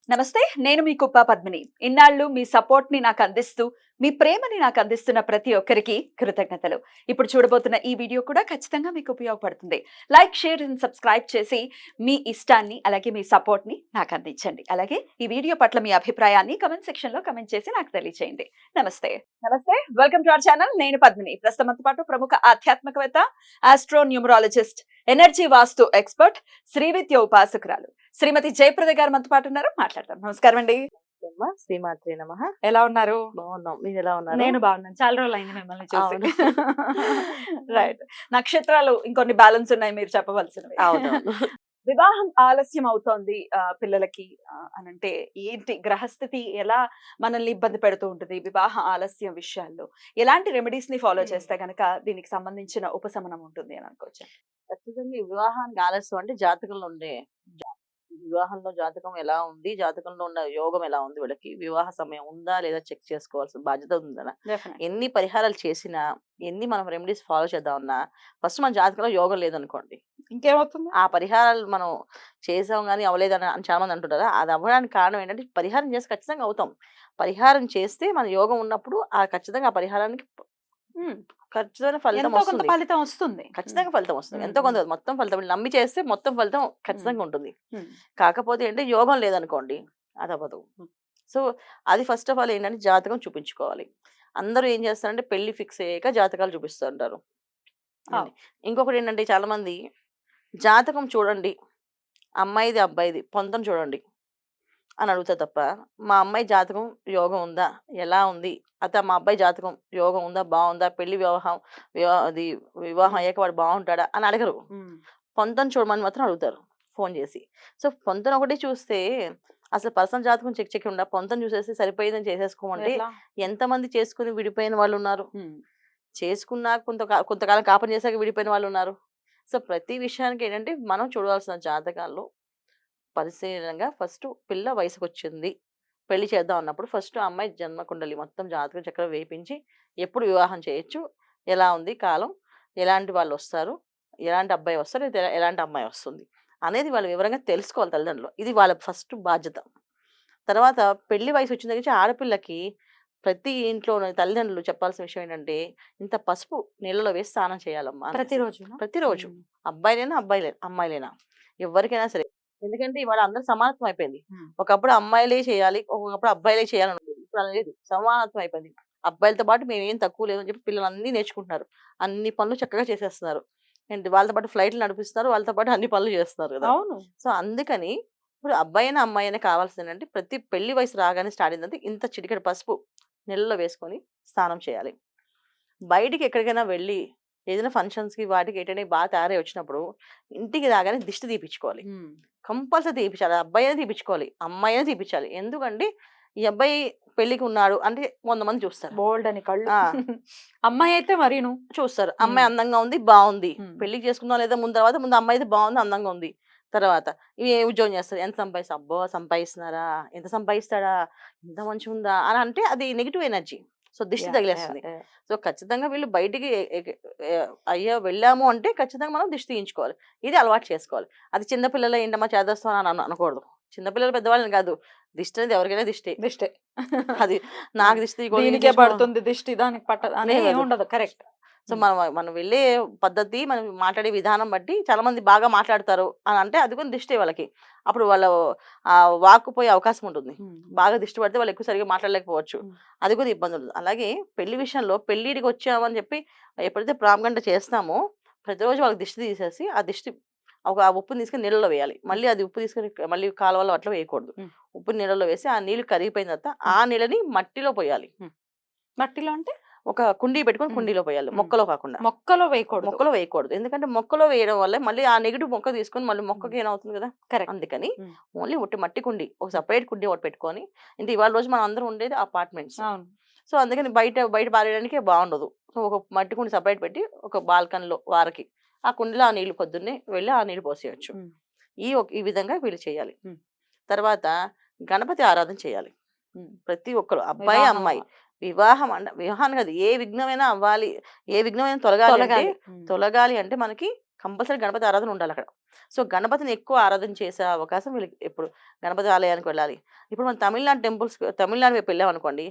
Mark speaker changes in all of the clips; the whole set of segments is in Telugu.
Speaker 1: నమస్తే. నేను మీ కుప్ప పద్మిని. ఇన్నాళ్ళు మీ సపోర్ట్‌ని నాకందిస్తూ, మీ ప్రేమని నాకందిస్తున్న ప్రతి ఒక్కరికి కృతజ్ఞతలు. ఇప్పుడు చూడబోతున్న ఈ వీడియో కూడా ఖచ్చితంగా మీకు ఉపయోగపడుతుంది. లైక్, షేర్ అండ్ సబ్స్క్రైబ్ చేసి మీ ఇష్టాన్ని, అలాగే మీ సపోర్ట్‌ని నాకందించండి. అలాగే ఈ వీడియో పట్ల మీ అభిప్రాయాన్ని కామెంట్ సెక్షన్‌లో కామెంట్ చేసి నాకు తెలియజేయండి. నమస్తే. నమస్తే. Welcome to our channel. నేను పద్మిని. ప్రస్తుతం మనతో పాటు ప్రముఖ ఆధ్యాత్మికవేత్త, ఆస్ట్రో న్యూమరాలజిస్ట్, ఎనర్జీ వాస్తు ఎక్స్‌పర్ట్, శ్రీవిద్య ఉపాసకురాలు శ్రీమతి జయప్రద గారు మనతో పాటు ఉన్నారు. మాట్లాడదాం. నమస్కారం అండి.
Speaker 2: శ్రీమాత్రే నమః.
Speaker 1: ఎలా ఉన్నారు?
Speaker 2: బాగున్నాం. మీరు ఎలా ఉన్నారు?
Speaker 1: నేను బాగున్నాను. చాలా రోజులైంది మిమ్మల్ని చూసి.
Speaker 2: అవును.
Speaker 1: రైట్. నక్షత్రాలు ఇంకొన్ని బ్యాలెన్స్ ఉన్నాయి మీరు చెప్పవలసినవి.
Speaker 2: అవునవును.
Speaker 1: వివాహం ఆలస్యం అవుతోంది పిల్లలకి అనంటే ఏంటి గ్రహస్థితి ఎలా మనల్ని ఇబ్బంది పెడుతూ ఉంటుంది వివాహ ఆలస్యం విషయాల్లో? ఎలాంటి రెమెడీస్ ని ఫాలో చేస్తే గనక దీనికి సంబంధించిన ఉపశమనం ఉంటుంది అని అనుకోవచ్చు?
Speaker 2: ఖచ్చితంగా ఈ వివాహానికి ఆలస్యం అంటే జాతకంలో ఉండే వివాహంలో జాతకం ఎలా ఉంది, జాతకంలో ఉన్న యోగం ఎలా ఉంది, వీళ్ళకి వివాహ సమయం ఉందా లేదా చెక్ చేసుకోవాల్సిన బాధ్యత ఉందన్న.
Speaker 1: డెఫినెట్.
Speaker 2: ఎన్ని పరిహారాలు చేసినా, ఎన్ని మనం రెమెడీస్ ఫాలో చేద్దామన్నా ఫస్ట్ మన జాతకంలో యోగం లేదనుకోండి,
Speaker 1: ఇంకేమవుతుంది?
Speaker 2: ఆ పరిహారాలు మనం చేసాం గానీ అని చాలా మంది అంటుంటారు. అది అవ్వడానికి కారణం ఏంటంటే పరిహారం చేసి ఖచ్చితంగా అవుతాం. పరిహారం చేస్తే మన యోగం ఉన్నప్పుడు ఖచ్చితంగా ఆ పరిహారానికి
Speaker 1: హ్మ్.
Speaker 2: ఖచ్చితమైన ఫలితం
Speaker 1: ఎంతో కొంత
Speaker 2: వస్తుంది.
Speaker 1: ఫలితం వస్తుంది.
Speaker 2: ఖచ్చితంగా ఫలితం వస్తుంది.
Speaker 1: హ్మ్.
Speaker 2: ఎంతో కొంత కాదు, మొత్తం ఫలితం. నమ్మి చేస్తే మొత్తం ఫలితం ఖచ్చితంగా ఉంటుంది. కాకపోతే ఏంటి, యోగం లేదనుకోండి అదవ్వదు. సో, అది ఫస్ట్ ఆఫ్ ఆల్ ఏంటంటే జాతకం చూపించుకోవాలి. అందరూ ఏం చేస్తారంటే పెళ్లి ఫిక్స్ అయ్యాక జాతకాలు చూపిస్తూ ఉంటారు.
Speaker 1: అవును.
Speaker 2: ఇంకొకటి ఏంటంటే చాలామంది జాతకం చూడండి, అమ్మాయిది, అబ్బాయిది పొంతన చూడండి అని అడుగుతారు తప్ప, మా అమ్మాయి జాతకం యోగం ఉందా? ఎలా ఉంది? మా అబ్బాయి జాతకం యోగం ఉందా? బావుందా? పెళ్లి అది వివాహం అయ్యాక వాడు బావుంటాడా? అని అడగరు. పొంతన చూడమని మాత్రం అడుగుతారు ఫోను చేసి. సో, పొంతన ఒకటి చూస్తే అసలు పర్సనల్ జాతకం చెక్ చేయకుండా పొంతన చూసేసి సరిపోయిందని చేసేసుకోమంటే
Speaker 1: ఎట్లా?
Speaker 2: ఎంతమంది చేసుకొని విడిపోయిన వాళ్ళున్నారు. చేసుకున్నా కొంతకాలం కాపురం చేశాక విడిపోయిన వాళ్ళున్నారు. సో, ప్రతి విషయానికి ఏంటంటే మనం చూడవలసిన జాతకాల్లో పరిశీలనగా ఫస్ట్ పిల్ల వయసుకొచ్చింది, పెళ్లి చేద్దాం అన్నప్పుడు ఫస్ట్ ఆ అమ్మాయి జన్మకుండలి మొత్తం జాతకం చక్రం వేపించి ఎప్పుడు వివాహం చేయొచ్చు, ఎలా ఉంది కాలం, ఎలాంటి వాళ్ళొస్తారు, ఎలాంటి అబ్బాయి వస్తారు, ఎలాంటి అమ్మాయి వస్తుంది అనేది వాళ్ళు వివరంగా తెలుసుకోవాలి తల్లిదండ్రులు. ఇది వాళ్ళ ఫస్ట్ బాధ్యత. తర్వాత పెళ్లి వయసు వచ్చిన దగ్గర నుంచి ఆడపిల్లకి ప్రతి ఇంట్లోని తల్లిదండ్రులు చెప్పాల్సిన విషయం ఏంటంటే, ఇంత పసుపు నీళ్ళలో వేసి స్నానం చేయాలమ్మా అనేసి.
Speaker 1: ప్రతిరోజునా?
Speaker 2: ప్రతిరోజు. అబ్బాయిలైనా, అమ్మాయిలైనా ఎవ్వరికైనా సరే. ఎందుకంటే ఇవాళ అందరూ సమానత్వం అయిపోయింది. ఒకప్పుడు అమ్మాయిలే చేయాలి, ఒకప్పుడు అబ్బాయిలే చేయాలని ఉండేది. ఇప్పుడు అలా లేదు. సమానత్వం అయిపోయింది. అబ్బాయిలతో పాటు మేమేం తక్కువ లేదని చెప్పి పిల్లలన్నీ నేర్చుకుంటున్నారు. అన్ని పనులు చక్కగా చేసేస్తున్నారు. ఏంటి వాళ్ళతో పాటు ఫ్లైట్లు నడిపిస్తున్నారు. వాళ్ళతో పాటు అన్ని పనులు చేస్తున్నారు కదా!
Speaker 1: అవును.
Speaker 2: సో, అందుకని ఇప్పుడు అబ్బాయైనా, అమ్మాయైనా కావాల్సిందేంటంటే ప్రతి పెళ్లి వయసు రాగానే స్టార్ట్ అయిందంటే ఇంత చిటికెడు పసుపు నీళ్ళలో వేసుకొని స్నానం చేయాలి. బయటికి ఎక్కడికైనా వెళ్ళి ఏదైనా ఫంక్షన్స్‌కి వాటికి ఎటైనా బాగా తయారై వచ్చినప్పుడు ఇంటికి రాగానే దిష్టి తీపిచ్చుకోవాలి. కంపల్సరీ తీపిచ్చాలి. అబ్బాయి అయినా తీపిచ్చుకోవాలి, అమ్మాయి అయినా తీపిచ్చాలి. ఎందుకంటే ఈ అబ్బాయి పెళ్ళికి ఉన్నాడు అంటే 100 మంది చూస్తారు.
Speaker 1: బోల్డని కళ్ళు.
Speaker 2: ఆ!
Speaker 1: అమ్మాయి అయితే మరీను.
Speaker 2: చూస్తారు. అమ్మాయి అందంగా ఉంది, బావుంది. పెళ్లి చేసుకుందాం లేదా ముందు అమ్మాయిది బావుంది, అందంగా ఉంది. తర్వాత ఏ ఉద్యోగం చేస్తది? ఎంత సంపాదిస్తది? అబ్బో! సంపాదిస్తున్నారా? ఎంత సంపాదిస్తాడా? ఇంత మంచిగుందా? అని అంటే అది నెగెటివ్ ఎనర్జీ. సో, దిష్టి
Speaker 1: యాహ్! యాహ్!
Speaker 2: తగిలేస్తుంది.
Speaker 1: యాహ్!
Speaker 2: సో, ఖచ్చితంగా వీళ్ళు బయటికి ఎ ఎ ఎ అయ్యో! వెళ్ళాము అంటే ఖచ్చితంగా మనం దిష్టి తీయించుకోవాలి. ఇది అలవాటు చేసుకోవాలి. అది చిన్న పిల్లలు ఏంటమ్మా చేదస్తాం అని అనకూడదు. చిన్న పిల్లలు పెద్దవాళ్ళని కాదు. దిష్టి అనేది ఎవరికైనా దిష్టే.
Speaker 1: దిష్టే.
Speaker 2: అది నాకు దిష్టి తీయకూడదు, నీకు
Speaker 1: దీనికే
Speaker 2: దిష్టి
Speaker 1: పడుతుంది దిష్టి, దానికి పట్టదు అని
Speaker 2: లేదు.
Speaker 1: ఉండదు. కరెక్ట్.
Speaker 2: సో, మనం వెళ్ళే పద్ధతి, మనం మాట్లాడే విధానం బట్టి చాలామంది బాగా మాట్లాడతారు అని అంటే అది కూడా దిష్టే వాళ్ళకి. అప్పుడు వాళ్ళు వాక్కు పోయే అవకాశం ఉంటుంది. బాగా దిష్టి పడితే వాళ్ళు ఎక్కువ సరిగ్గా మాట్లాడలేకపోవచ్చు. అది కూడా ఇబ్బంది ఉంటుంది. అలాగే పెళ్లి విషయంలో పెళ్ళిడికి వచ్చామని చెప్పి ఎప్పుడైతే ప్రామగంట చేస్తామో ప్రతిరోజు వాళ్ళకి దిష్టి తీసేసి ఆ ఉప్పుని తీసుకొని నీళ్ళలో వేయాలి. మళ్ళీ అది ఉప్పు తీసుకొని మళ్ళీ కాలువలో అట్లా వేయకూడదు. ఉప్పు నీళ్ళలో వేసి ఆ నీళ్ళు కరిగిపోయిన తర్వాత ఆ నీళ్ళని మట్టిలో పోయాలి.
Speaker 1: మట్టిలో అంటే
Speaker 2: ఒక కుండీ పెట్టుకొని కుండీలో పోయాలి. మొక్కలో కాకుండా.
Speaker 1: మొక్కలో వేయకూడదు.
Speaker 2: మొక్కలో వేయకూడదు. ఎందుకంటే మొక్కలో వేయడం వల్ల మళ్ళీ ఆ నెగెటివ్ మొక్క తీసుకొని మళ్ళీ మొక్కకి ఏమవుతుంది కదా!
Speaker 1: కరెక్ట్.
Speaker 2: అందుకని ఓన్లీ మట్టి కుండీ, ఒక సెపరేట్ కుండీ ఒకటి పెట్టుకొని, అంటే ఇవాళ రోజు మనం అందరం ఉండేది అపార్ట్మెంట్స్.
Speaker 1: అవును.
Speaker 2: సో, అందుకని బయట పారేయడానికి బావుండదు. సో, ఒక మట్టి కుండీ సెపరేట్ పెట్టి ఒక బాల్కనీలో వారకి ఆ కుండీలో ఆ నీళ్లు పొద్దున్నే వెళ్ళి ఆ నీళ్లు పోసేయొచ్చు. ఈ విధంగా వీళ్ళు చేయాలి. తర్వాత గణపతి ఆరాధన చేయాలి. ప్రతి ఒక్కరు అబ్బాయి, అమ్మాయి వివాహానికి కాదు, ఏ విఘ్నమైనా అవ్వాలి, ఏ విఘ్నమైనా తొలగాలి అంటే మనకి కంపల్సరీ గణపతి ఆరాధన ఉండాలి అక్కడ. సో గణపతిని ఎక్కువ ఆరాధన చేసే అవకాశం వీళ్ళకి ఎప్పుడు గణపతి ఆలయానికి వెళ్ళాలి. ఇప్పుడు మనం తమిళనాడు వైపు వెళ్ళాం అనుకోండి,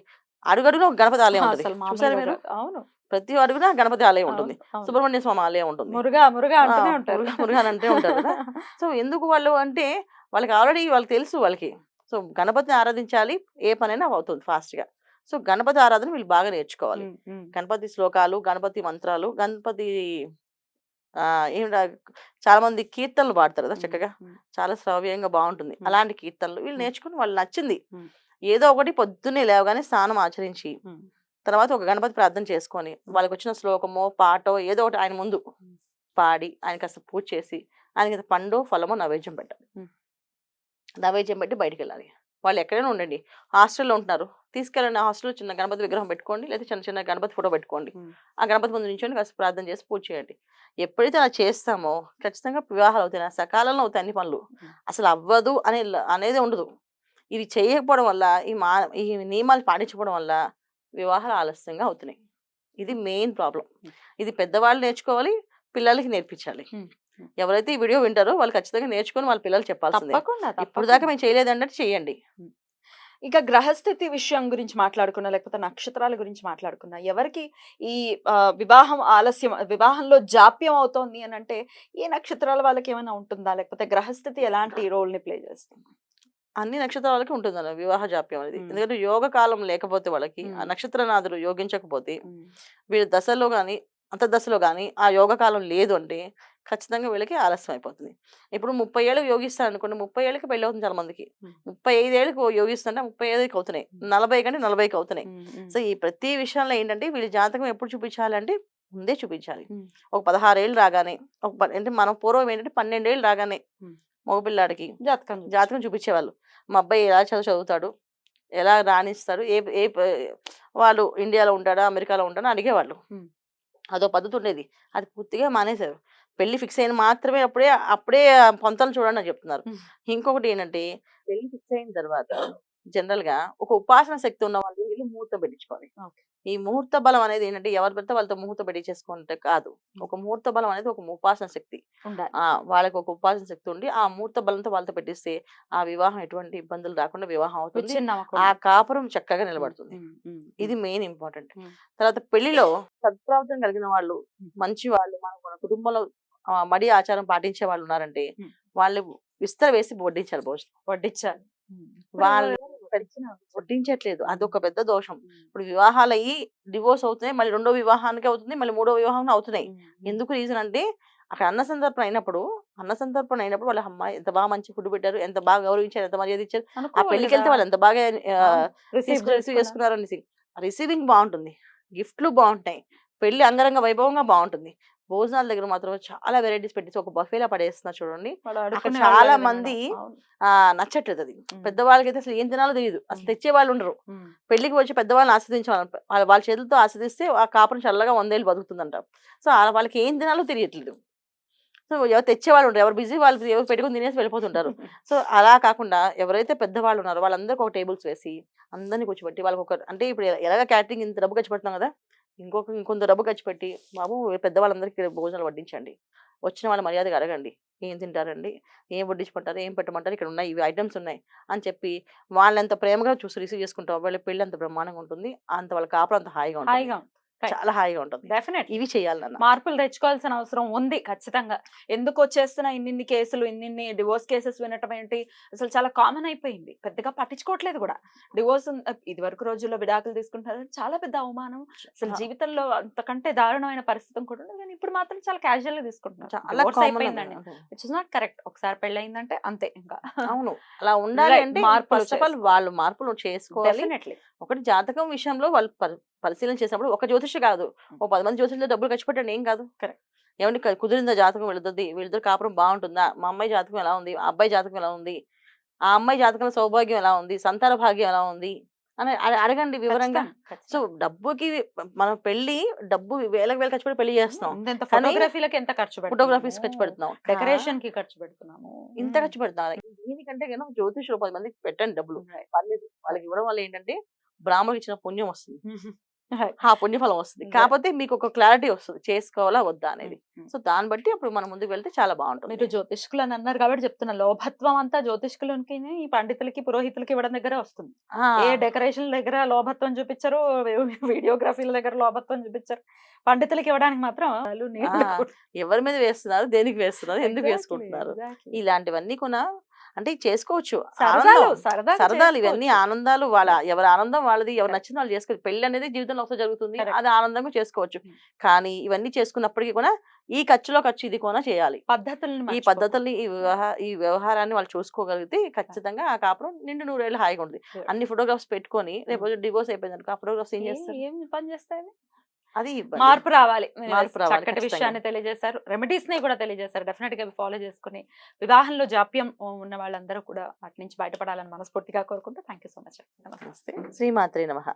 Speaker 2: అడుగడుగున ఒక గణపతి ఆలయం ఉంటుంది.
Speaker 1: అసలు
Speaker 2: చూసారా
Speaker 1: మామూలుగా
Speaker 2: మీరు?
Speaker 1: కాదు. అవును.
Speaker 2: ప్రతి అడుగున గణపతి ఆలయం ఉంటుంది.
Speaker 1: అవును. అవును.
Speaker 2: సుబ్రహ్మణ్య స్వామి ఆలయం ఉంటుంది.
Speaker 1: మురుగా మురుగా
Speaker 2: ఆ!
Speaker 1: అంటూనే ఉంటారు.
Speaker 2: మురుగా అని అంటూ ఉంటారు కదా! సో ఎందుకు వాళ్ళు అంటే వాళ్ళకి ఆల్రెడీ వాళ్ళకి తెలుసు వాళ్ళకి. సో గణపతిని ఆరాధించాలి. ఏ పనైనా అవుతుంది ఫాస్ట్‌గా. సో గణపతి ఆరాధన వీళ్ళు బాగా నేర్చుకోవాలి.
Speaker 1: హ్మ్. హ్మ్.
Speaker 2: గణపతి శ్లోకాలు, గణపతి మంత్రాలు, గణపతి ఏమిటా చాలా మంది కీర్తనలు పాడతారు కదా
Speaker 1: హ్మ్.
Speaker 2: చక్కగా.
Speaker 1: హ్మ్.
Speaker 2: చాలా శ్రావ్యంగా బావుంటుంది.
Speaker 1: హ్మ్.
Speaker 2: అలాంటి కీర్తనలు వీళ్ళు
Speaker 1: హ్మ్.
Speaker 2: నేర్చుకొని వాళ్ళు నచ్చింది.
Speaker 1: హ్మ్.
Speaker 2: ఏదో ఒకటి పొద్దున్నే లేవగానే స్నానం ఆచరించి,
Speaker 1: హ్మ్.
Speaker 2: తర్వాత ఒక గణపతి ప్రార్థన చేసుకొని,
Speaker 1: హ్మ్.
Speaker 2: వాళ్ళకొచ్చిన శ్లోకమో, పాటో ఏదో ఒకటి ఆయన ముందు
Speaker 1: హ్మ్.
Speaker 2: పాడి, ఆయనకి కాస్త పూజ చేసి, ఆయనకి పండో, ఫలమో నైవేద్యం పెట్టాలి.
Speaker 1: హ్మ్.
Speaker 2: నైవేద్యం పెట్టి బయటికెళ్ళాలి. వాళ్ళు ఎక్కడైనా ఉండండి. హాస్టల్‌లో ఉంటున్నారు. తీసుకెళ్ళండి హాస్టల్‌లో చిన్న గణపతి విగ్రహం పెట్టుకోండి. లేకపోతే చిన్న చిన్న గణపతి ఫోటో పెట్టుకోండి.
Speaker 1: హ్మ్.
Speaker 2: ఆ గణపతి ముందు నించొని కాస్త ప్రార్థన చేసి పూజ చేయండి. ఎప్పుడైతే అలా చేస్తామో ఖచ్చితంగా వివాహాలు అవుతాయి. సకాలంలో అవుతాయి అన్ని పనులు.
Speaker 1: హ్మ్.
Speaker 2: అసలు అవ్వదు అనేదే ఉండదు. ఇవి చేయకపోవడం వల్ల ఈ నియమాలు పాటించకపోవడం వల్ల వివాహాలు ఆలస్యంగా అవుతున్నాయి. ఇది మెయిన్ ప్రాబ్లమ్.
Speaker 1: హ్మ్.
Speaker 2: ఇది పెద్దవాళ్ళు నేర్చుకోవాలి. పిల్లలకి నేర్పించాలి.
Speaker 1: హ్మ్. హ్మ్.
Speaker 2: ఎవరైతే ఈ వీడియో వింటారో వాళ్ళు ఖచ్చితంగా నేర్చుకొని వాళ్ళ పిల్లలకి చెప్పాల్సిందే.
Speaker 1: తప్పకుండా.
Speaker 2: ఇప్పుడు దాకా
Speaker 1: తప్పకుండా.
Speaker 2: మేము చేయలేదన్నట్టు చేయండి.
Speaker 1: హ్మ్. ఇక గ్రహస్థితి విషయం గురించి మాట్లాడుకున్నా, లేకపోతే నక్షత్రాల గురించి మాట్లాడుకున్నా, ఎవరికి ఈ వివాహంలో జాప్యం అవుతోంది అనంటే, ఏ నక్షత్రాల వాళ్ళకేమైనా ఉంటుందా? లేకపోతే గ్రహస్థితి ఎలాంటి రోల్‌ని ప్లే చేస్తుంది?
Speaker 2: అన్ని నక్షత్రాలకి ఉంటుందన్న వివాహ జాప్యం అనేది.
Speaker 1: హ్మ్.
Speaker 2: ఎందుకంటే యోగ కాలం లేకపోతే వాళ్ళకి, ఆ
Speaker 1: హ్మ్.
Speaker 2: నక్షత్రనాథుడు యోగించకపోతే,
Speaker 1: హ్మ్.
Speaker 2: వీళ్ళ దశలో గాని, అంతర్దశలో గాని ఆ యోగ కాలం లేదు అంటే ఖచ్చితంగా వీళ్ళకి ఆలస్యం అయిపోతుంది. ఇప్పుడు 30 ఏళ్ళకి యోగిస్తారనుకోండి, 30 ఏళ్ళకి పెళ్లవుతుంది చాలా మందికి.
Speaker 1: హ్మ్.
Speaker 2: 35 ఏళ్ళకి యోగిస్తుంటే 35కి అవుతున్నాయి.
Speaker 1: హ్మ్.
Speaker 2: 40 కంటే 40కి అవుతున్నాయి.
Speaker 1: హ్మ్. హ్మ్.
Speaker 2: సో, ఈ ప్రతి విషయంలో ఏంటంటే వీళ్ళ జాతకం ఎప్పుడు చూపించాలంటే ముందే చూపించాలి.
Speaker 1: హ్మ్.
Speaker 2: ఒక 16 ఏళ్ళు రాగానే అంటే మనం పూర్వం ఏంటంటే 12 ఏళ్ళు రాగానే
Speaker 1: హ్మ్.
Speaker 2: మగపిల్లాడికి
Speaker 1: జాతకం చూపించు.
Speaker 2: జాతకం చూపించేవాళ్ళు. మా అబ్బాయి ఎలా చదువుతాడు? ఎలా రాణిస్తాడు? ఏ ఏ ప వాళ్ళు ఇండియాలో ఉంటాడా? అమెరికాలో ఉంటాడా? అడిగేవాళ్ళు.
Speaker 1: హ్మ్.
Speaker 2: అదో పద్ధతుండేది. అది పూర్తిగా మానేశారు. పెళ్లి ఫిక్స్ అయిన మాత్రమే అప్పుడే పొంతలు చూడండి అని చెప్తున్నారు.
Speaker 1: హ్మ్.
Speaker 2: ఇంకొకటేంటంటే పెళ్లి ఫిక్స్ అయిన తర్వాత జనరల్‌గా ఒక ఉపాసన శక్తి ఉన్న వాళ్ళు వెళ్లి ముహూర్తం పెట్టించుకోవాలి.
Speaker 1: ఓకే.
Speaker 2: ఈ ముహూర్త బలం అనేది ఏంటంటే ఎవరు పడితే వాళ్ళతో ముహూర్తం పెట్టించేసుకుంటే కాదు.
Speaker 1: హ్మ్.
Speaker 2: ఒక ముహూర్త బలం అనేది ఒక ఉపాసన శక్తి.
Speaker 1: ఉండాలి.
Speaker 2: వాళ్ళకి ఒక ఉపాసన శక్తి ఉండి ఆ ముహూర్త బలంతో వాళ్ళతో పెట్టిస్తే ఆ వివాహం ఎటువంటి ఇబ్బందులు రాకుండా వివాహం అవుతుంది. ఆ
Speaker 1: విచ్ఛిన్నమవ్వకుండా.
Speaker 2: కాపురం చక్కగా
Speaker 1: హ్మ్.
Speaker 2: నిలబడుతుంది.
Speaker 1: హ్మ్. హ్మ్.
Speaker 2: ఇది
Speaker 1: హ్మ్.
Speaker 2: Main important.
Speaker 1: హ్మ్.
Speaker 2: తర్వాత పెళ్లిలో సత్ప్రవర్తన కలిగిన వాళ్ళు,
Speaker 1: హ్మ్.
Speaker 2: మంచి వాళ్ళు, మన కుటుంబంలో మడి ఆచారం పాటించే వాళ్ళు ఉన్నారంటే,
Speaker 1: హ్మ్.
Speaker 2: వాళ్ళు విస్తర వేసి వడ్డించాలి భోజనం.
Speaker 1: వడ్డించాలి. హ్మ్. ఇప్పుడు
Speaker 2: వాళ్ళు
Speaker 1: ఎవరు వడ్డించినా
Speaker 2: వడ్డించట్లేదు.
Speaker 1: హ్మ్.
Speaker 2: అదొక పెద్ద దోషం.
Speaker 1: హ్మ్.
Speaker 2: ఇప్పుడు వివాహాలయ్యి డివోర్స్ అవుతున్నాయి. మళ్ళీ రెండో వివాహానికి అవుతుంది. మళ్ళీ మూడో వివాహం అవుతున్నాయి.
Speaker 1: హ్మ్. హ్మ్.
Speaker 2: ఎందుకు రీజన్ అంటే అక్కడ అన్న సంతర్పణ అయినప్పుడు వాళ్ళ అమ్మాయి ఎంత బాగా మంచి ఫుడ్ పెట్టారు. ఎంత బాగా గౌరవించారు. ఎంత మర్యాద ఇచ్చారు. ఆ
Speaker 1: అనుకోవాలి గదా!
Speaker 2: పెళ్ళికెళ్తే వాళ్ళు ఎంత బాగా
Speaker 1: అవును.
Speaker 2: ఆహ్,
Speaker 1: రిసీవ్
Speaker 2: రిసీవ్
Speaker 1: చేసుకున్నారు.
Speaker 2: చేసుకున్నారు అనేసి. రిసీవింగ్ బావుంటుంది. గిఫ్ట్‌లు బావుంటాయి. పెళ్లి అంగరంగ వైభవంగా బావుంటుంది. భోజనాల దగ్గర మాత్రం చాలా వెరైటీస్ పెట్టేసి ఒక బఫేలా పడేస్తున్నారు చూడండి.
Speaker 1: వాళ్ళు
Speaker 2: అక్కడ
Speaker 1: అడుక్కునే
Speaker 2: చాలా
Speaker 1: వాళ్ళలాగా
Speaker 2: మంది
Speaker 1: తినడం. అవును.
Speaker 2: నచ్చట్లేదది.
Speaker 1: హ్మ్.
Speaker 2: పెద్దవాళ్ళకైతే అసలు ఏం తినాలో తెలీదు. అసలు
Speaker 1: హ్మ్.
Speaker 2: తెచ్చేవాళ్ళు ఉండరు.
Speaker 1: హ్మ్.
Speaker 2: పెళ్ళికి వచ్చి పెద్దవాళ్ళని ఆస్వాదించాలి. వాళ్ళ చేతులతో ఆస్వాదిస్తే ఆ కాపురం చల్లగా 100 ఏళ్ళు బతుకుతుందంట. సో, వాళ్ళకి ఏం తినాలో తెలియట్లేదు. సో, ఎవరు తెచ్చేవాళ్ళు ఉండరు. ఎవరు బిజీ వాళ్ళు ఎవరు పెట్టుకొని తినేసి వెళ్ళిపోతుంటారు. సో, అలా కాకుండా ఎవరైతే పెద్దవాళ్ళు ఉన్నారో వాళ్ళందరికి ఒక టేబుల్స్ వేసి, అందరిని కూర్చోబెట్టి వాళ్ళకొక అంటే ఇప్పుడు ఎలాగ క్యాటరింగ్ ఇంత డబ్బు ఖర్చు పెడుతున్నాం గదా! ఇంకొంత డబ్బు ఖర్చు పెట్టి, బాబు పెద్దవాళ్ళందరికీ భోజనాలు వడ్డించండి. వచ్చిన వాళ్ళ మర్యాదగా అడగండి. ఏం తింటారండి? ఏం వడ్డించమంటారు? ఏం పెట్టమంటారు? ఇక్కడ ఉన్నాయి. ఇవి ఐటెమ్స్ ఉన్నాయి అని చెప్పి వాళ్ళెంత ప్రేమగా చూసి రిసీవ్ చేసుకుంటారో వాళ్ళ పెళ్లి అంత బ్రహ్మాండంగా ఉంటుంది. అంత వాళ్ళ కాపురం అంత హాయిగా ఉంటుంది.
Speaker 1: హాయిగా ఉంది. కరెక్ట్.
Speaker 2: చాలా హాయిగా ఉంటుంది.
Speaker 1: డెఫినెట్‌లీ.
Speaker 2: ఇవి చేయాలి నాన్న.
Speaker 1: మార్పులు తెచ్చుకోవాల్సిన అవసరం ఉంది ఖచ్చితంగా. ఎందుకొచ్చేస్తున్న ఇన్నిన్ని కేసులు, ఇన్నిన్ని డివోర్స్ కేసెస్ వినటం ఏంటి, అసలు చాలా కామన్ అయిపోయింది. పెద్దగా పట్టించుకోవట్లేదు గూడా. ఇదివరకు రోజుల్లో విడాకులు తీసుకుంటున్నారు. చాలా పెద్ద అవమానం. అసలు
Speaker 2: ఆ!
Speaker 1: జీవితంలో అంతకంటే దారుణమైన పరిస్థితి కూడా ఉండదు. కానీ ఇప్పుడు మాత్రం చాలా క్యాజువల్‌గా తీసుకుంటున్నారు.
Speaker 2: చాలా
Speaker 1: డివోర్స్
Speaker 2: కామన్ అది.
Speaker 1: అయిపోయిందండి.
Speaker 2: అదే.
Speaker 1: Which is not correct. ఒకసారి పెళ్లయిందంటే అంతే ఇంకా.
Speaker 2: అవును. అలా ఉండాలి
Speaker 1: రైట్.
Speaker 2: అంటే
Speaker 1: మార్పులు
Speaker 2: ఫస్ట్ ఆఫ్ ఆల్
Speaker 1: చేసుకోవాలి.
Speaker 2: వాళ్ళు మార్పులు చేసుకోవాలి.
Speaker 1: డెఫినెట్‌లీ.
Speaker 2: ఒకటి జాతకం విషయంలో వాళ్ళు పరిశీలన చేసినప్పుడు ఒక జ్యోతిషి కాదు.
Speaker 1: హ్మ్.
Speaker 2: ఓ 10 మంది జ్యోతిషులతో డబ్బులు ఖర్చు పెట్టండి ఏం కాదు.
Speaker 1: కరెక్ట్.
Speaker 2: ఏవండీ కుదిరిందా జాతకం వీళ్ళిద్దరిది? వీళ్ళిద్దరి కాపురం బావుంటుందా? మా అమ్మాయి జాతకం ఎలా ఉంది? ఆ అబ్బాయి జాతకం ఎలా ఉంది? ఆ అమ్మాయి జాతకంలో సౌభాగ్యం ఎలా ఉంది? సంతాన భాగ్యం ఎలా ఉంది? అని అడగండి వివరంగా.
Speaker 1: ఖచ్చితంగా.
Speaker 2: సో,
Speaker 1: ఖచ్చితంగా.
Speaker 2: డబ్బుకి మనం డబ్బు వేలకు వేలు ఖర్చు పెట్టి పెళ్లి చేస్తున్నాం.
Speaker 1: ఇంతెంత
Speaker 2: కానీ
Speaker 1: ఫోటోగ్రఫీ‌లకి ఎంత ఖర్చు పెడుతున్నాము.
Speaker 2: ఫోటోగ్రఫీస్ ఖర్చు పెడుతున్నాం.
Speaker 1: డెకరేషన్‌కి ఖర్చు పెడుతున్నాము.
Speaker 2: ఇంత ఖర్చు పెడతారు. దీనికంటే గనుక జ్యోతిష్యులు 10 మందికి పెట్టండి డబ్బులు.
Speaker 1: రైట్.
Speaker 2: పర్లేదు. వాళ్ళకి ఇవ్వడం వల్ల ఏంటంటే బ్రాహ్మణుడికి ఇచ్చిన పుణ్యం వస్తుంది. ఆ పుణ్యఫలం వస్తుంది. కాకపోతే మీకు ఒక క్లారిటీ వస్తుంది చేసుకోవాలా వద్దా అనేది. సో దాన్ని బట్టి అప్పుడు మనం ముందుకు వెళ్తే చాలా బాగుంటుంది.
Speaker 1: మీరు జ్యోతిష్కులు అని అన్నారు కాబట్టి చెప్తున్నా, లోభత్వం అంతా జ్యోతిష్కులకి ఈ పండితులకి పురోహితులకి ఇవ్వడం దగ్గర వస్తుంది.
Speaker 2: ఆ,
Speaker 1: ఏ డెకరేషన్ దగ్గర లోభత్వం చూపించరు, వీడియోగ్రఫీల దగ్గర లోభత్వం చూపించరు, పండితులకి ఇవ్వడానికి మాత్రం పాలు, నీళ్లు
Speaker 2: ఆ,
Speaker 1: కూడా.
Speaker 2: ఎవరి మీద వేస్తున్నారు, దేనికి వేస్తున్నారు, ఎందుకు
Speaker 1: Exactly,
Speaker 2: వేసుకుంటున్నారు,
Speaker 1: exactly.
Speaker 2: ఇలాంటివన్నీ కూడా అంటే చేసుకోవచ్చు.
Speaker 1: సరదాలు
Speaker 2: ఆనందం,
Speaker 1: సరదాగా
Speaker 2: సరదాలు ఇవన్నీ
Speaker 1: చేసుకోవచ్చు.
Speaker 2: ఆనందాలు వాళ్ళ ఎవరి ఆనందం వాళ్ళది, ఎవరు నచ్చిన వాళ్ళు చేసుకోవచ్చు. పెళ్లి అనేది జీవితంలో ఒకసారి జరుగుతుంది,
Speaker 1: Correct.
Speaker 2: అది ఆనందంగా చేసుకోవచ్చు.
Speaker 1: Hmm.
Speaker 2: కానీ ఇవన్నీ చేసుకున్నప్పటికీ కూడా ఈ ఖర్చులో ఖర్చు ఇది కూడా చేయాలి.
Speaker 1: పద్ధతులను
Speaker 2: ఈ
Speaker 1: మర్చిపోకూడదు.
Speaker 2: పద్ధతుల్ని ఈ వ్యవహారాన్ని వాళ్ళు చూసుకోగలిగితే ఖచ్చితంగా ఆ కాపురం నిండు నూరేళ్ళు హాయిగా ఉంటుంది.
Speaker 1: Good.
Speaker 2: అన్ని ఫోటోగ్రాఫ్స్ పెట్టుకొని రేపు డివోర్స్ అయిపోయింది అనుకో, ఆ ఫోటోగ్రాఫ్స్ ఏం చేస్తారు?
Speaker 1: ఏం పని చేస్తాయి అవి?
Speaker 2: అది ఇబ్బంది.
Speaker 1: మార్పు రావాలి. మీరు
Speaker 2: మార్పు రావాలి,
Speaker 1: చక్కటి
Speaker 2: ఖచ్చితంగా.
Speaker 1: విషయాన్ని తెలియజేశారు, రెమెడీస్ ని కూడా తెలియజేశారు. డెఫినెట్ గా ఫాలో చేసుకుని వివాహంలో జాప్యం ఉన్న వాళ్ళందరూ కూడా వాటి నుంచి బయటపడాలని మనస్ఫూర్తిగా కోరుకుంటూ థ్యాంక్ యూ సో మచ్. నమస్తే.
Speaker 2: శ్రీమాత్రే నమః.